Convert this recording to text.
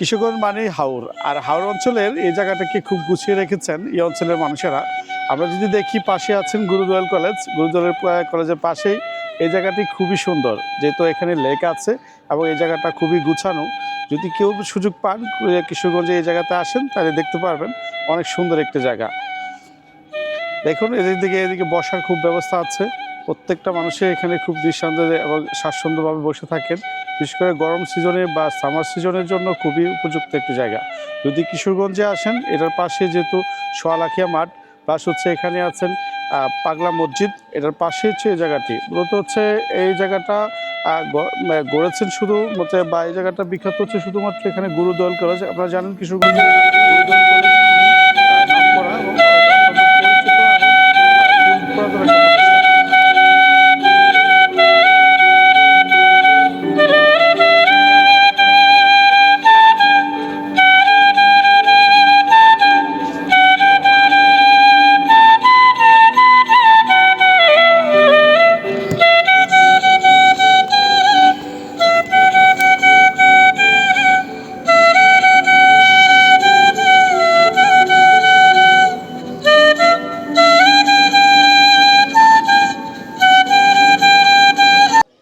কিশোরগঞ্জ মানেই হাওর, আর হাওর অঞ্চলের এই জায়গাটাকে খুব গুছিয়ে রেখেছেন এই অঞ্চলের মানুষেরা। আমরা যদি দেখি পাশে আছেন গুরুদয়াল কলেজ, গুরুদয়াল কলেজের পাশেই এই জায়গাটি খুবই সুন্দর, যেহেতু এখানে লেক আছে এবং এই জায়গাটা খুবই গুছানো। যদি কেউ সুযোগ পান কিশোরগঞ্জে এই জায়গাতে আসেন তাহলে দেখতে পারবেন অনেক সুন্দর একটি জায়গা। দেখুন এদিকে বসার খুব ব্যবস্থা আছে, প্রত্যেকটা মানুষের এখানে খুব নিঃসন্দেহে এবং স্বাচ্ছন্দ্যভাবে বসে থাকেন। বিশেষ করে গরম সিজনে বা সামার সিজনের জন্য খুবই উপযুক্ত একটি জায়গা। যদি কিশোরগঞ্জে আসেন, এটার পাশে যেহেতু সোয়ালাখিয়া মাঠ, প্লাস হচ্ছে এখানে আছেন পাগলা মসজিদ, এটার পাশে হচ্ছে এই জায়গাটি। মূলত হচ্ছে এই জায়গাটা গড়েছেন শুধু বা এই জায়গাটা বিখ্যাত হচ্ছে শুধুমাত্র এখানে গুরুদয়াল কলেজ। আপনারা জানেন কিশোরগঞ্জে গুরুদয়াল কলেজ